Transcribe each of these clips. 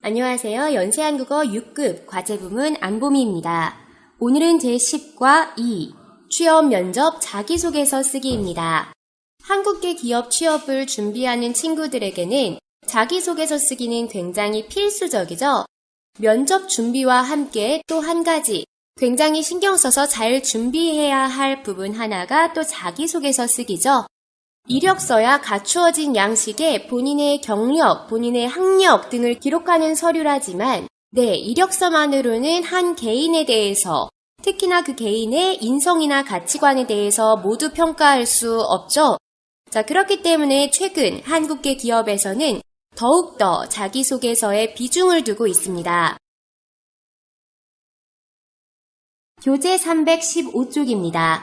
안녕하세요. 연세한국어 6급 과제부문 안보미입니다. 오늘은 제10과 2, 취업 면접 자기소개서 쓰기입니다. 한국계 기업 취업을 준비하는 친구들에게는 자기소개서 쓰기는 굉장히 필수적이죠. 면접 준비와 함께 또 한 가지 굉장히 신경 써서 잘 준비해야 할 부분 하나가 또 자기소개서 쓰기죠. 이력서야 갖추어진 양식의 본인의 경력, 본인의 학력 등을 기록하는 서류라지만 이력서만으로는 한 개인에 대해서 특히나 그 개인의 인성이나 가치관에 대해서 모두 평가할 수 없죠. 그렇기 때문에 최근 한국계 기업에서는 더욱더 자기소개서에 비중을 두고 있습니다. 교재 315쪽입니다.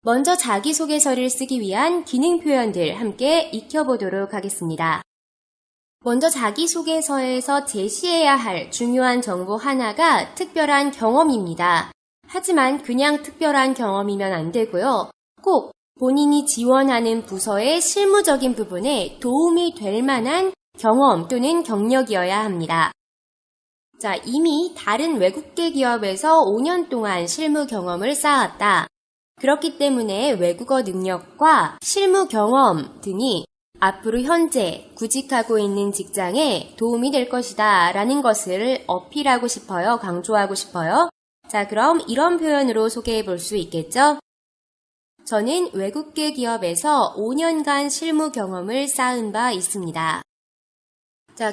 먼저 자기소개서를 쓰기 위한 기능 표현들 함께 익혀보도록 하겠습니다. 먼저 자기소개서에서 제시해야 할 중요한 정보 하나가 특별한 경험입니다. 하지만 그냥 특별한 경험이면 안 되고요. 꼭 본인이 지원하는 부서의 실무적인 부분에 도움이 될 만한 경험 또는 경력이어야 합니다. 이미 다른 외국계 기업에서 5년 동안 실무 경험을 쌓았다. 그렇기 때문에 외국어 능력과 실무 경험 등이 앞으로 현재 구직하고 있는 직장에 도움이 될 것이다 라는 것을 어필하고 싶어요. 강조하고 싶어요. 그럼 이런 표현으로 소개해 볼 수 있겠죠? 저는 외국계 기업에서 5년간 실무 경험을 쌓은 바 있습니다.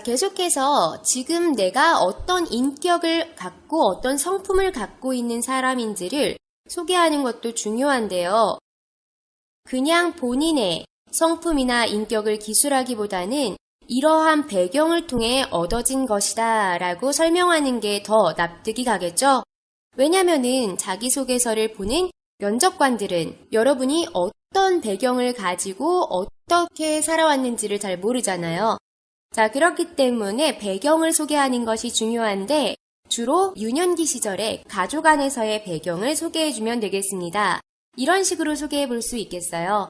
계속해서 지금 내가 어떤 인격을 갖고 어떤 성품을 갖고 있는 사람인지를 소개하는 것도 중요한데요. 그냥 본인의 성품이나 인격을 기술하기보다는 이러한 배경을 통해 얻어진 것이다 라고 설명하는 게 더 납득이 가겠죠? 왜냐면은 자기소개서를 보는 면접관들은 여러분이 어떤 배경을 가지고 어떻게 살아왔는지를 잘 모르잖아요. 그렇기 때문에 배경을 소개하는 것이 중요한데 주로 유년기 시절에 가족 안에서의 배경을 소개해주면 되겠습니다. 이런 식으로 소개해 볼 수 있겠어요.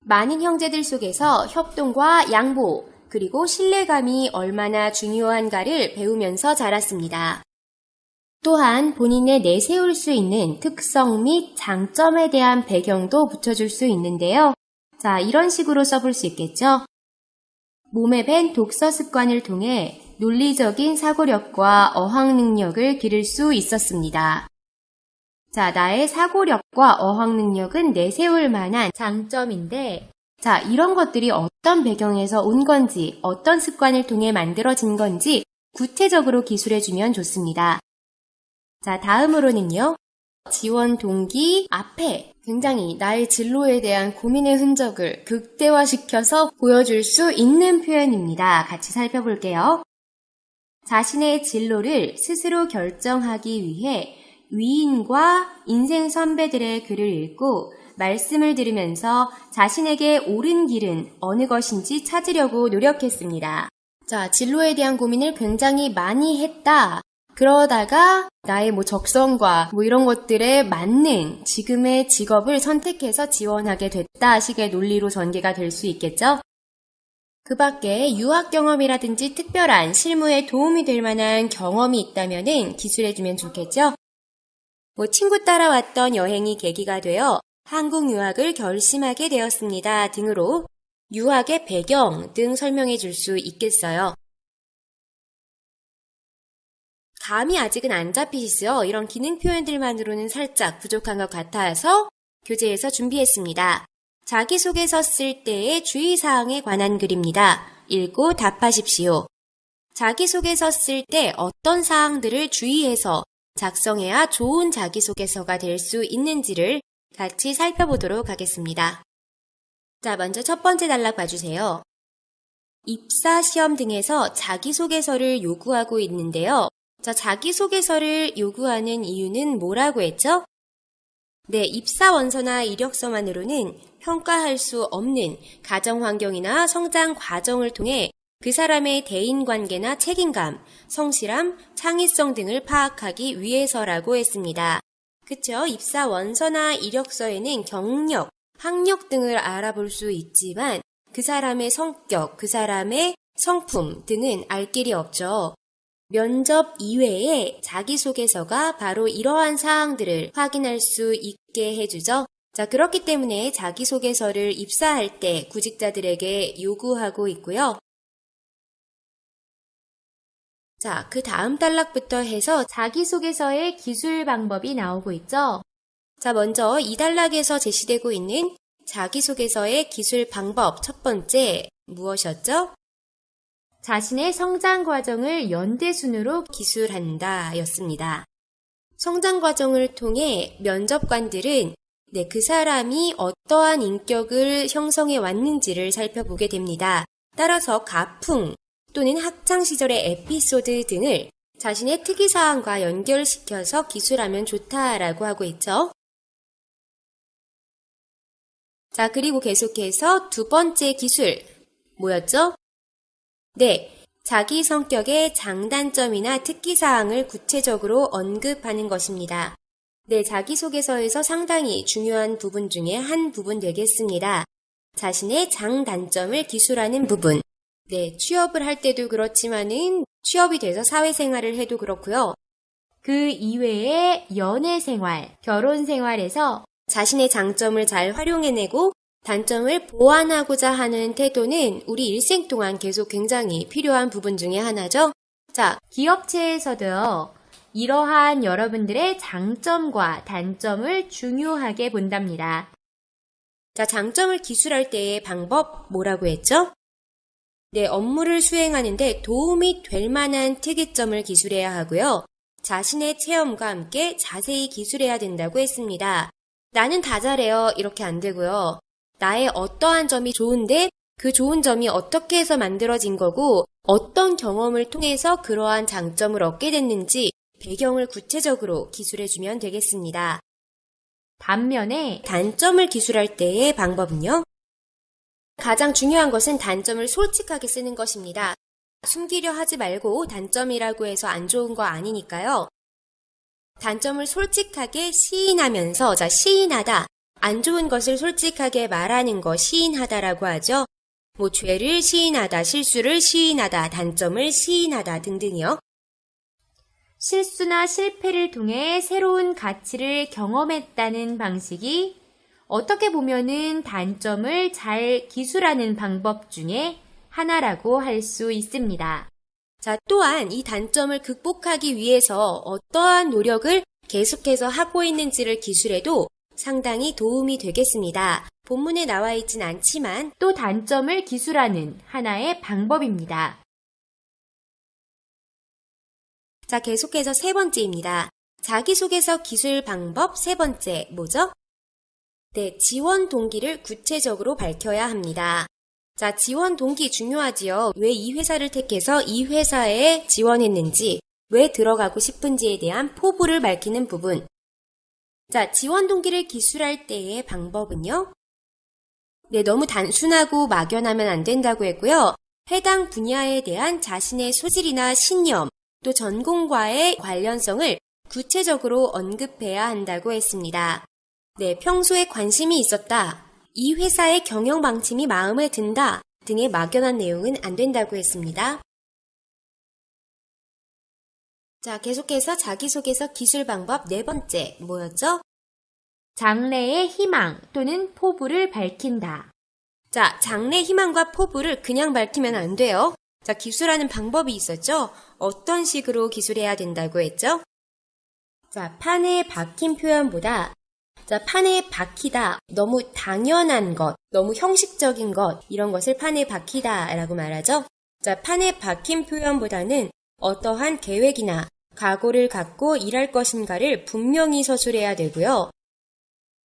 많은 형제들 속에서 협동과 양보, 그리고 신뢰감이 얼마나 중요한가를 배우면서 자랐습니다. 또한 본인의 내세울 수 있는 특성 및 장점에 대한 배경도 붙여줄 수 있는데요. 이런 식으로 써볼 수 있겠죠. 몸에 밴 독서 습관을 통해 논리적인 사고력과 어학 능력을 기를 수 있었습니다. 나의 사고력과 어학 능력은 내세울 만한 장점인데, 이런 것들이 어떤 배경에서 온 건지, 어떤 습관을 통해 만들어진 건지 구체적으로 기술해주면 좋습니다. 다음으로는요. 지원 동기 앞에 굉장히 나의 진로에 대한 고민의 흔적을 극대화시켜서 보여줄 수 있는 표현입니다. 같이 살펴볼게요. 자신의 진로를 스스로 결정하기 위해 위인과 인생 선배들의 글을 읽고 말씀을 들으면서 자신에게 옳은 길은 어느 것인지 찾으려고 노력했습니다. 진로에 대한 고민을 굉장히 많이 했다. 그러다가 나의 적성과 이런 것들에 맞는 지금의 직업을 선택해서 지원하게 됐다 식의 논리로 전개가 될 수 있겠죠? 그 밖에 유학 경험이라든지 특별한 실무에 도움이 될 만한 경험이 있다면은 기술해주면 좋겠죠? 친구 따라왔던 여행이 계기가 되어 한국 유학을 결심하게 되었습니다 등으로 유학의 배경 등 설명해 줄 수 있겠어요. 감이 아직은 안 잡히시죠? 이런 기능 표현들만으로는 살짝 부족한 것 같아서 교재에서 준비했습니다. 자기소개서 쓸 때의 주의사항에 관한 글입니다. 읽고 답하십시오. 자기소개서 쓸 때 어떤 사항들을 주의해서 작성해야 좋은 자기소개서가 될 수 있는지를 같이 살펴보도록 하겠습니다. 먼저 첫 번째 단락 봐주세요. 입사시험 등에서 자기소개서를 요구하고 있는데요. 자기소개서를 요구하는 이유는 뭐라고 했죠? 입사원서나 이력서만으로는 평가할 수 없는 가정환경이나 성장 과정을 통해 그 사람의 대인관계나 책임감, 성실함, 창의성 등을 파악하기 위해서라고 했습니다. 그쵸? 입사원서나 이력서에는 경력, 학력 등을 알아볼 수 있지만 그 사람의 성격, 그 사람의 성품 등은 알 길이 없죠. 면접 이외에 자기소개서가 바로 이러한 사항들을 확인할 수 있게 해주죠. 자, 그렇기 때문에 자기소개서를 입사할 때 구직자들에게 요구하고 있고요. 자, 그 다음 단락부터 해서 자기소개서의 기술 방법이 나오고 있죠. 자, 먼저 이 단락에서 제시되고 있는 자기소개서의 기술 방법 첫 번째 무엇이었죠? 자신의 성장 과정을 연대순으로 기술한다 였습니다. 성장 과정을 통해 면접관들은 그 사람이 어떠한 인격을 형성해 왔는지를 살펴보게 됩니다. 따라서 가풍 또는 학창시절의 에피소드 등을 자신의 특이사항과 연결시켜서 기술하면 좋다라고 하고 있죠. 자, 그리고 계속해서 두 번째 기술 뭐였죠? 네, 자기 성격의 장단점이나 특기사항을 구체적으로 언급하는 것입니다. 네, 자기소개서에서 상당히 중요한 부분 중에 한 부분 되겠습니다. 자신의 장단점을 기술하는 부분. 네, 취업을 할 때도 그렇지만은 취업이 돼서 사회생활을 해도 그렇고요. 그 이외에 연애생활, 결혼생활에서 자신의 장점을 잘 활용해내고 단점을 보완하고자 하는 태도는 우리 일생 동안 계속 굉장히 필요한 부분 중에 하나죠. 자, 기업체에서도요, 이러한 여러분들의 장점과 단점을 중요하게 본답니다. 자, 장점을 기술할 때의 방법 뭐라고 했죠? 네, 업무를 수행하는데 도움이 될 만한 특이점을 기술해야 하고요. 자신의 체험과 함께 자세히 기술해야 된다고 했습니다. 나는 다 잘해요. 이렇게 안 되고요. 나의 어떠한 점이 좋은데 그 좋은 점이 어떻게 해서 만들어진 거고 어떤 경험을 통해서 그러한 장점을 얻게 됐는지 배경을 구체적으로 기술해주면 되겠습니다. 반면에 단점을 기술할 때의 방법은요? 가장 중요한 것은 단점을 솔직하게 쓰는 것입니다. 숨기려 하지 말고 단점이라고 해서 안 좋은 거 아니니까요. 단점을 솔직하게 시인하면서, 자, 시인하다. 안 좋은 것을 솔직하게 말하는 거 시인하다라고 하죠. 뭐 죄를 시인하다, 실수를 시인하다, 단점을 시인하다 등등이요. 실수나 실패를 통해 새로운 가치를 경험했다는 방식이 어떻게 보면은 단점을 잘 기술하는 방법 중에 하나라고 할 수 있습니다. 자, 또한 이 단점을 극복하기 위해서 어떠한 노력을 계속해서 하고 있는지를 기술해도 상당히 도움이 되겠습니다. 본문에 나와 있진 않지만 또 단점을 기술하는 하나의 방법입니다. 자, 계속해서 세 번째입니다. 자기소개서 기술 방법 세 번째 뭐죠? 네, 지원 동기를 구체적으로 밝혀야 합니다. 자, 지원 동기 중요하지요. 왜 이 회사를 택해서 이 회사에 지원했는지, 왜 들어가고 싶은지에 대한 포부를 밝히는 부분. 자, 지원 동기를 기술할 때의 방법은요? 네, 너무 단순하고 막연하면 안 된다고 했고요. 해당 분야에 대한 자신의 소질이나 신념, 또 전공과의 관련성을 구체적으로 언급해야 한다고 했습니다. 네, 평소에 관심이 있었다, 이 회사의 경영 방침이 마음에 든다 등의 막연한 내용은 안 된다고 했습니다. 자, 계속해서 자기소개서 기술 방법 네 번째 뭐였죠? 장래의 희망 또는 포부를 밝힌다. 자, 장래 희망과 포부를 그냥 밝히면 안 돼요. 자, 기술하는 방법이 있었죠? 어떤 식으로 기술해야 된다고 했죠? 자, 판에 박힌 표현보다 자, 판에 박히다, 너무 당연한 것, 너무 형식적인 것, 이런 것을 판에 박히다 라고 말하죠. 자, 판에 박힌 표현보다는 어떠한 계획이나 각오를 갖고 일할 것인가를 분명히 서술해야 되고요.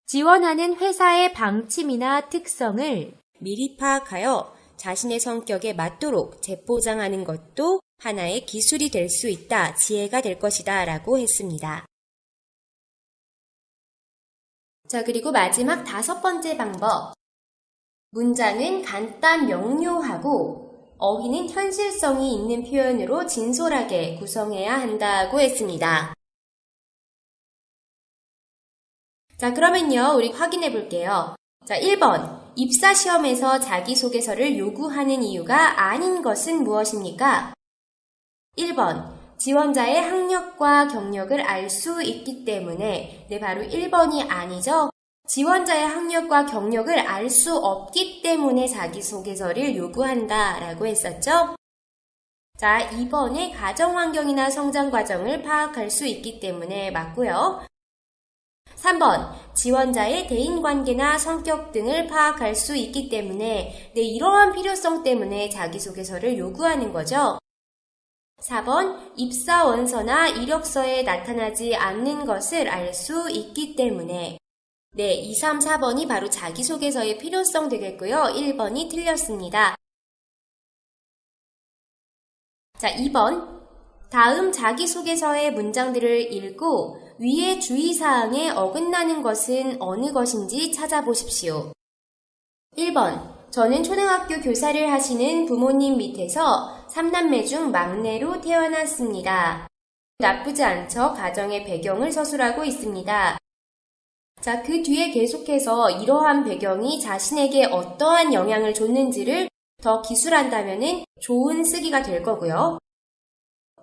지원하는 회사의 방침이나 특성을 미리 파악하여 자신의 성격에 맞도록 재포장하는 것도 하나의 기술이 될 수 있다, 지혜가 될 것이다 라고 했습니다. 자, 그리고 마지막 다섯 번째 방법. 문장은 간단 명료하고 어휘는 현실성이 있는 표현으로 진솔하게 구성해야 한다고 했습니다. 자, 그러면요, 우리 확인해 볼게요. 자, 1번. 입사시험에서 자기소개서를 요구하는 이유가 아닌 것은 무엇입니까? 1번. 지원자의 학력과 경력을 알 수 있기 때문에 네, 바로 1번이 아니죠. 지원자의 학력과 경력을 알 수 없기 때문에 자기소개서를 요구한다 라고 했었죠. 자, 2번에 가정환경이나 성장과정을 파악할 수 있기 때문에 맞고요. 3번, 지원자의 대인관계나 성격 등을 파악할 수 있기 때문에 네, 이러한 필요성 때문에 자기소개서를 요구하는 거죠. 4번, 입사원서나 이력서에 나타나지 않는 것을 알 수 있기 때문에 네, 2, 3, 4번이 바로 자기소개서의 필요성 되겠고요. 1번이 틀렸습니다. 자, 2번. 다음 자기소개서의 문장들을 읽고 위의 주의사항에 어긋나는 것은 어느 것인지 찾아보십시오. 1번. 저는 초등학교 교사를 하시는 부모님 밑에서 3남매 중 막내로 태어났습니다. 나쁘지 않죠? 가정의 배경을 서술하고 있습니다. 자, 그 뒤에 계속해서 이러한 배경이 자신에게 어떠한 영향을 줬는지를 더 기술한다면 좋은 쓰기가 될 거고요.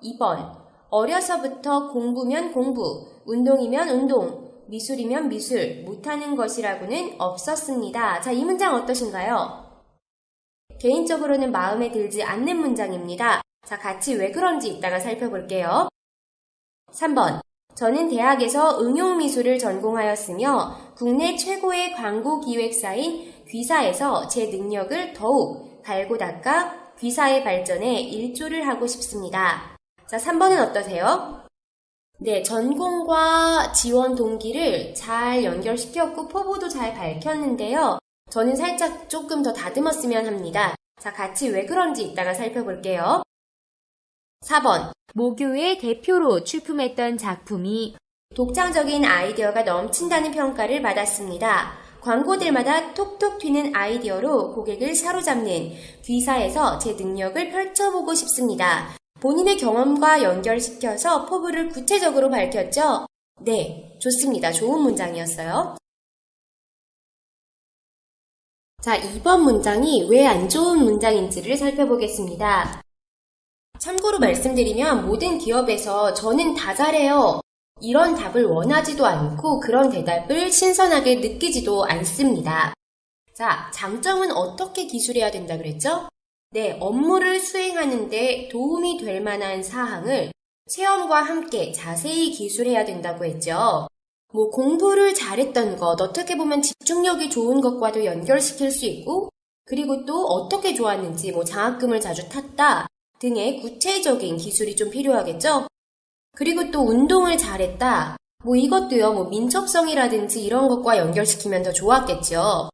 2번. 어려서부터 공부면 공부, 운동이면 운동, 미술이면 미술, 못하는 것이라고는 없었습니다. 자, 이 문장 어떠신가요? 개인적으로는 마음에 들지 않는 문장입니다. 자, 같이 왜 그런지 이따가 살펴볼게요. 3번. 저는 대학에서 응용미술을 전공하였으며 국내 최고의 광고기획사인 귀사에서 제 능력을 더욱 갈고 닦아 귀사의 발전에 일조를 하고 싶습니다. 자, 3번은 어떠세요? 네, 전공과 지원 동기를 잘 연결시켰고 포부도 잘 밝혔는데요. 저는 살짝 조금 더 다듬었으면 합니다. 자, 같이 왜 그런지 이따가 살펴볼게요. 4번. 모교의 대표로 출품했던 작품이 독창적인 아이디어가 넘친다는 평가를 받았습니다. 광고들마다 톡톡 튀는 아이디어로 고객을 사로잡는 귀사에서 제 능력을 펼쳐보고 싶습니다. 본인의 경험과 연결시켜서 포부를 구체적으로 밝혔죠? 네, 좋습니다. 좋은 문장이었어요. 자, 2번 문장이 왜 안 좋은 문장인지를 살펴보겠습니다. 참고로 말씀드리면 모든 기업에서 저는 다 잘해요. 이런 답을 원하지도 않고 그런 대답을 신선하게 느끼지도 않습니다. 자, 장점은 어떻게 기술해야 된다 그랬죠? 네, 업무를 수행하는데 도움이 될 만한 사항을 체험과 함께 자세히 기술해야 된다고 했죠. 뭐 공부를 잘했던 것, 어떻게 보면 집중력이 좋은 것과도 연결시킬 수 있고, 그리고 또 어떻게 좋았는지, 뭐 장학금을 자주 탔다 등의 구체적인 기술이 좀 필요하겠죠? 그리고 또 운동을 잘했다. 뭐 이것도요, 뭐 민첩성이라든지 이런 것과 연결시키면 더 좋았겠죠.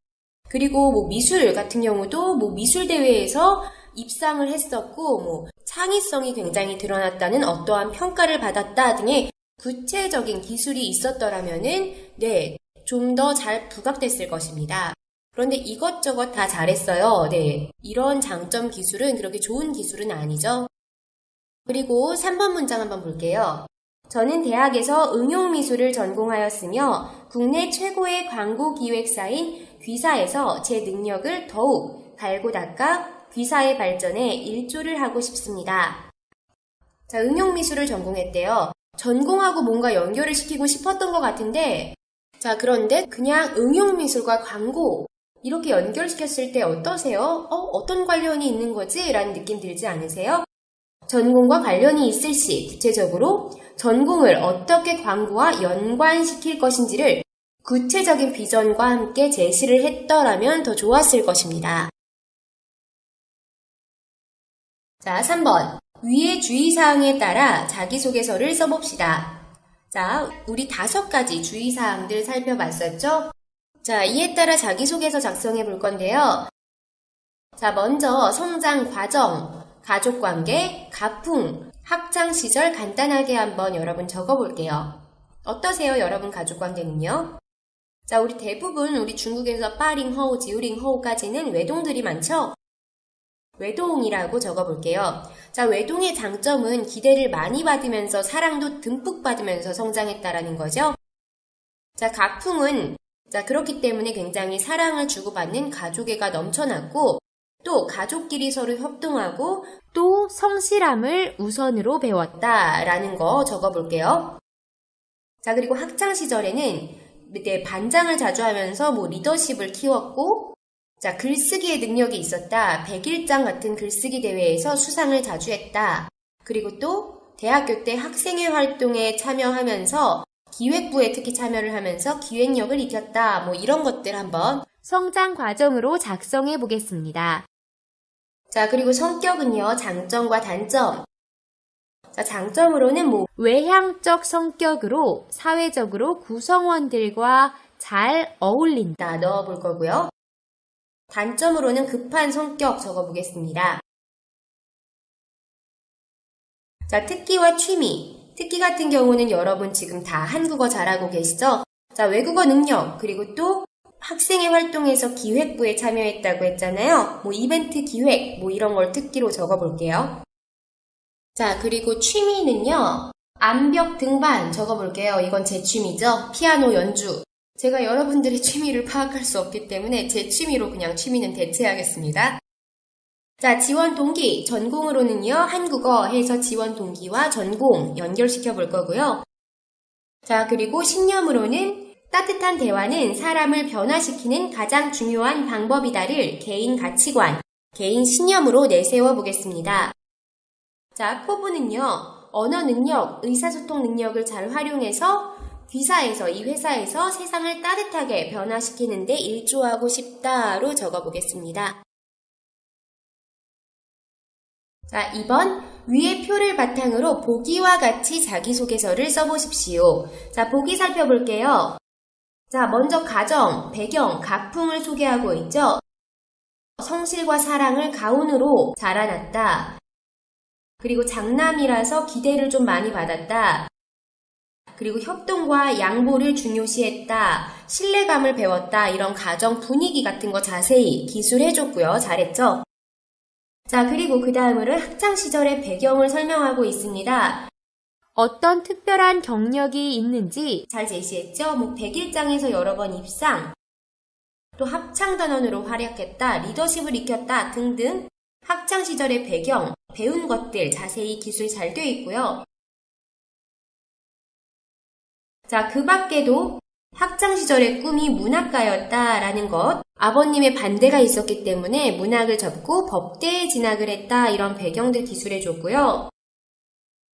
그리고 뭐 미술 같은 경우도 뭐 미술대회에서 입상을 했었고, 뭐 창의성이 굉장히 드러났다는 어떠한 평가를 받았다 등의 구체적인 기술이 있었더라면은, 네, 좀 더 잘 부각됐을 것입니다. 그런데 이것저것 다 잘했어요. 네, 이런 장점 기술은 그렇게 좋은 기술은 아니죠. 그리고 3번 문장 한번 볼게요. 저는 대학에서 응용미술을 전공하였으며 국내 최고의 광고기획사인 귀사에서 제 능력을 더욱 갈고 닦아 귀사의 발전에 일조를 하고 싶습니다. 자, 응용미술을 전공했대요. 전공하고 뭔가 연결을 시키고 싶었던 것 같은데, 자, 그런데 그냥 응용미술과 광고 이렇게 연결시켰을 때 어떠세요? 어떤 관련이 있는 거지? 라는 느낌 들지 않으세요? 전공과 관련이 있을 시 구체적으로 전공을 어떻게 광고와 연관시킬 것인지를 구체적인 비전과 함께 제시를 했더라면 더 좋았을 것입니다. 자, 3번. 위의 주의사항에 따라 자기소개서를 써봅시다. 자, 우리 5가지 주의사항들 살펴봤었죠? 자, 이에 따라 자기소개서 작성해 볼 건데요. 자, 먼저 성장 과정, 가족관계, 가풍, 학창시절 간단하게 한번 여러분 적어볼게요. 어떠세요, 여러분 가족관계는요? 자, 우리 대부분 우리 중국에서 빠링허우, 지우링허우까지는 외동들이 많죠? 외동이라고 적어볼게요. 자, 외동의 장점은 기대를 많이 받으면서 사랑도 듬뿍 받으면서 성장했다라는 거죠. 자, 가풍은 자, 그렇기 때문에 굉장히 사랑을 주고받는 가족애가 넘쳐났고, 또 가족끼리 서로 협동하고 또 성실함을 우선으로 배웠다라는 거 적어볼게요. 자, 그리고 학창 시절에는 반장을 자주 하면서 리더십을 키웠고, 자, 글쓰기의 능력이 있었다. 백일장 같은 글쓰기 대회에서 수상을 자주 했다. 그리고 또 대학교 때 학생회 활동에 참여하면서 기획부에 특히 참여를 하면서 기획력을 익혔다. 이런 것들 한번 성장 과정으로 작성해 보겠습니다. 자, 그리고 성격은요, 장점과 단점. 자, 장점으로는 외향적 성격으로 사회적으로 구성원들과 잘 어울린다 넣어볼 거고요. 단점으로는 급한 성격 적어보겠습니다. 자, 특기와 취미. 특기 같은 경우는 여러분 지금 다 한국어 잘하고 계시죠? 자, 외국어 능력, 그리고 또 학생회 활동에서 기획부에 참여했다고 했잖아요. 이벤트 기획, 이런 걸 특기로 적어볼게요. 자, 그리고 취미는요, 암벽 등반 적어볼게요. 이건 제 취미죠. 피아노 연주. 제가 여러분들의 취미를 파악할 수 없기 때문에 제 취미로 그냥 취미는 대체하겠습니다. 자, 지원 동기. 전공으로는요, 한국어 해서 지원 동기와 전공 연결시켜 볼 거고요. 자, 그리고 신념으로는 따뜻한 대화는 사람을 변화시키는 가장 중요한 방법이다를 개인 가치관, 개인 신념으로 내세워 보겠습니다. 자, 포부는요, 언어 능력, 의사소통 능력을 잘 활용해서 이 회사에서 세상을 따뜻하게 변화시키는데 일조하고 싶다로 적어보겠습니다. 자, 2번 위의 표를 바탕으로 보기와 같이 자기소개서를 써보십시오. 자, 보기 살펴볼게요. 자, 먼저 가정, 배경, 가풍을 소개하고 있죠. 성실과 사랑을 가훈으로 자라났다. 그리고 장남이라서 기대를 좀 많이 받았다. 그리고 협동과 양보를 중요시했다. 신뢰감을 배웠다. 이런 가정 분위기 같은 거 자세히 기술해줬고요. 잘했죠? 자, 그리고 그 다음으로 학창시절의 배경을 설명하고 있습니다. 어떤 특별한 경력이 있는지 잘 제시했죠? 백일장에서 여러 번 입상, 또 합창단원으로 활약했다, 리더십을 익혔다 등등 학창시절의 배경, 배운 것들 자세히 기술 잘 되어 있고요. 자, 그 밖에도 학창시절의 꿈이 문학가였다라는 것, 아버님의 반대가 있었기 때문에 문학을 접고 법대에 진학을 했다, 이런 배경들 기술해줬고요.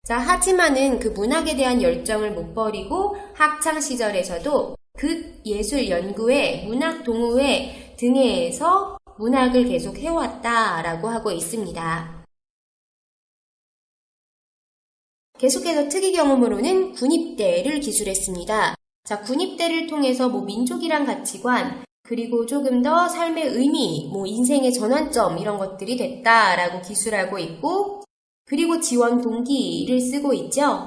자, 하지만은 그 문학에 대한 열정을 못 버리고 학창시절에서도 극예술 연구회, 문학 동호회 등에서 문학을 계속 해왔다라고 하고 있습니다. 계속해서 특이 경험으로는 군입대를 기술했습니다. 자, 군입대를 통해서 민족이란 가치관, 그리고 조금 더 삶의 의미, 인생의 전환점 이런 것들이 됐다라고 기술하고 있고, 그리고 지원 동기를 쓰고 있죠.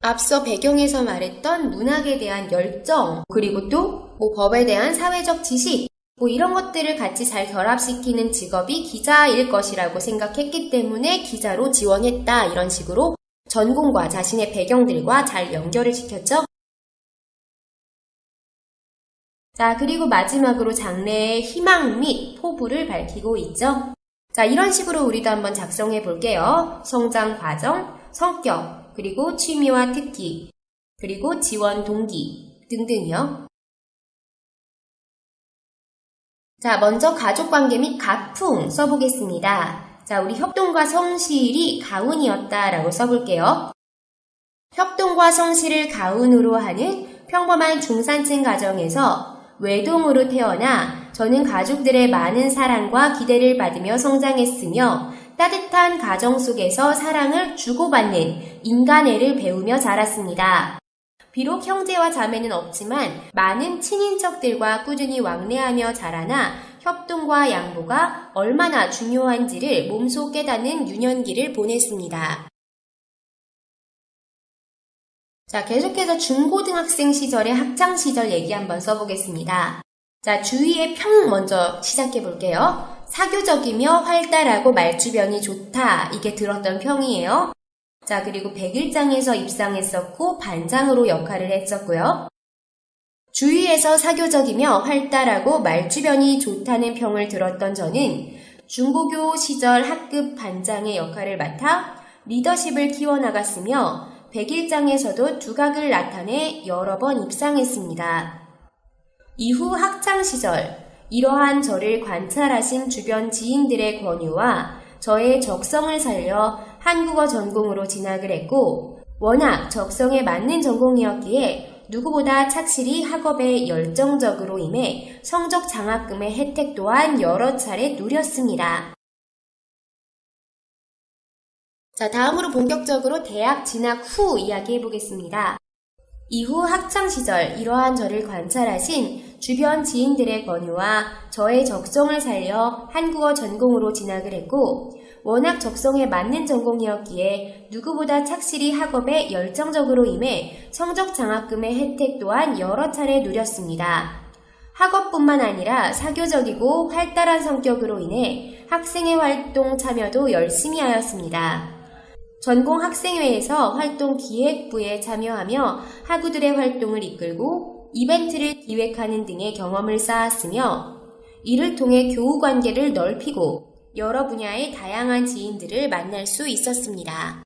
앞서 배경에서 말했던 문학에 대한 열정, 그리고 또 법에 대한 사회적 지식, 이런 것들을 같이 잘 결합시키는 직업이 기자일 것이라고 생각했기 때문에 기자로 지원했다, 이런 식으로 전공과 자신의 배경들과 잘 연결을 시켰죠. 자, 그리고 마지막으로 장래의 희망 및 포부를 밝히고 있죠. 자, 이런 식으로 우리도 한번 작성해 볼게요. 성장 과정, 성격, 그리고 취미와 특기, 그리고 지원 동기 등등이요. 자, 먼저 가족관계 및 가풍 써보겠습니다. 자, 우리 협동과 성실이 가훈이었다라고 써볼게요. 협동과 성실을 가훈으로 하는 평범한 중산층 가정에서 외동으로 태어나 저는 가족들의 많은 사랑과 기대를 받으며 성장했으며 따뜻한 가정 속에서 사랑을 주고받는 인간애를 배우며 자랐습니다. 비록 형제와 자매는 없지만 많은 친인척들과 꾸준히 왕래하며 자라나 협동과 양보가 얼마나 중요한지를 몸소 깨닫는 유년기를 보냈습니다. 자, 계속해서 중고등학생 시절의 학창시절 얘기 한번 써보겠습니다. 자, 주위의 평 먼저 시작해 볼게요. 사교적이며 활달하고 말주변이 좋다. 이게 들었던 평이에요. 자, 그리고 백일장에서 입상했었고 반장으로 역할을 했었고요. 주위에서 사교적이며 활달하고 말주변이 좋다는 평을 들었던 저는 중고교 시절 학급 반장의 역할을 맡아 리더십을 키워나갔으며 백일장에서도 두각을 나타내 여러 번 입상했습니다. 이후 학창시절 이러한 저를 관찰하신 주변 지인들의 권유와 저의 적성을 살려 한국어 전공으로 진학을 했고 워낙 적성에 맞는 전공이었기에 누구보다 착실히 학업에 열정적으로 임해 성적 장학금의 혜택 또한 여러 차례 누렸습니다. 자, 다음으로 본격적으로 대학 진학 후 이야기해 보겠습니다. 이후 학창시절 이러한 저를 관찰하신 주변 지인들의 권유와 저의 적성을 살려 한국어 전공으로 진학을 했고 워낙 적성에 맞는 전공이었기에 누구보다 착실히 학업에 열정적으로 임해 성적 장학금의 혜택 또한 여러 차례 누렸습니다. 학업뿐만 아니라 사교적이고 활달한 성격으로 인해 학생회 활동 참여도 열심히 하였습니다. 전공 학생회에서 활동 기획부에 참여하며 학우들의 활동을 이끌고 이벤트를 기획하는 등의 경험을 쌓았으며 이를 통해 교우 관계를 넓히고 여러 분야의 다양한 지인들을 만날 수 있었습니다.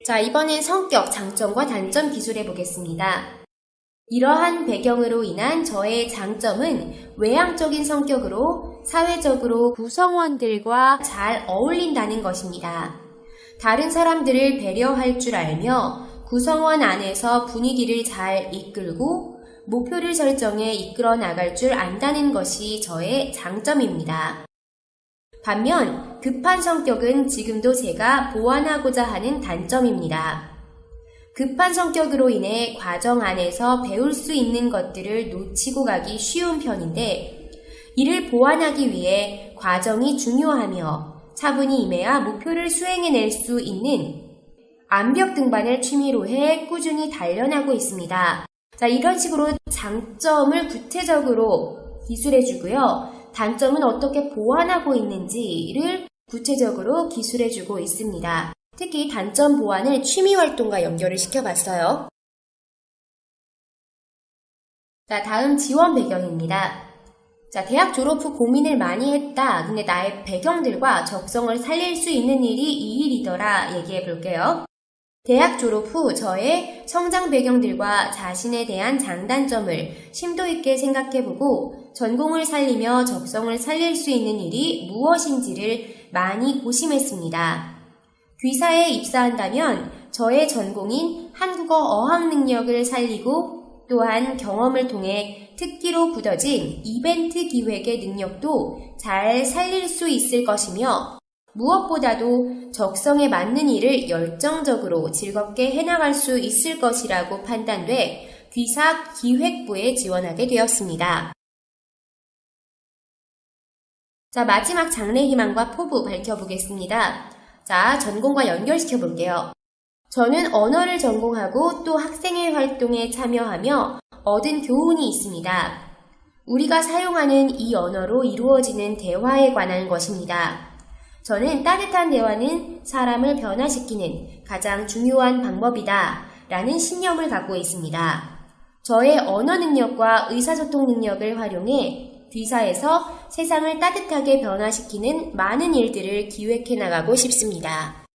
자, 이번엔 성격, 장점과 단점 기술해 보겠습니다. 이러한 배경으로 인한 저의 장점은 외향적인 성격으로 사회적으로 구성원들과 잘 어울린다는 것입니다. 다른 사람들을 배려할 줄 알며 구성원 안에서 분위기를 잘 이끌고 목표를 설정해 이끌어 나갈 줄 안다는 것이 저의 장점입니다. 반면 급한 성격은 지금도 제가 보완하고자 하는 단점입니다. 급한 성격으로 인해 과정 안에서 배울 수 있는 것들을 놓치고 가기 쉬운 편인데 이를 보완하기 위해 과정이 중요하며 차분히 임해야 목표를 수행해낼 수 있는 암벽 등반을 취미로 해 꾸준히 단련하고 있습니다. 자, 이런 식으로 장점을 구체적으로 기술해주고요. 단점은 어떻게 보완하고 있는지를 구체적으로 기술해주고 있습니다. 특히 단점 보완을 취미활동과 연결을 시켜봤어요. 자, 다음 지원 배경입니다. 자, 대학 졸업 후 고민을 많이 했다. 근데 나의 배경들과 적성을 살릴 수 있는 일이 이 일이더라. 얘기해 볼게요. 대학 졸업 후 저의 성장 배경들과 자신에 대한 장단점을 심도 있게 생각해보고 전공을 살리며 적성을 살릴 수 있는 일이 무엇인지를 많이 고심했습니다. 귀사에 입사한다면 저의 전공인 한국어 어학 능력을 살리고 또한 경험을 통해 특기로 굳어진 이벤트 기획의 능력도 잘 살릴 수 있을 것이며 무엇보다도 적성에 맞는 일을 열정적으로 즐겁게 해나갈 수 있을 것이라고 판단돼 귀사 기획부에 지원하게 되었습니다. 자, 마지막 장래 희망과 포부 밝혀보겠습니다. 자, 전공과 연결시켜 볼게요. 저는 언어를 전공하고 또 학생회 활동에 참여하며 얻은 교훈이 있습니다. 우리가 사용하는 이 언어로 이루어지는 대화에 관한 것입니다. 저는 따뜻한 대화는 사람을 변화시키는 가장 중요한 방법이다 라는 신념을 갖고 있습니다. 저의 언어 능력과 의사소통 능력을 활용해 귀사에서 세상을 따뜻하게 변화시키는 많은 일들을 기획해 나가고 싶습니다.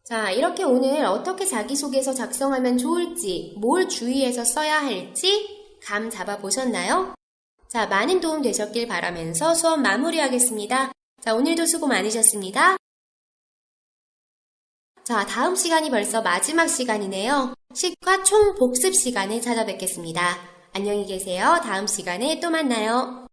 자, 이렇게 오늘 어떻게 자기소개서 작성하면 좋을지, 뭘 주의해서 써야 할지 감 잡아보셨나요? 자, 많은 도움 되셨길 바라면서 수업 마무리하겠습니다. 자, 오늘도 수고 많으셨습니다. 자, 다음 시간이 벌써 마지막 시간이네요. 식과 총 복습 시간에 찾아뵙겠습니다. 안녕히 계세요. 다음 시간에 또 만나요.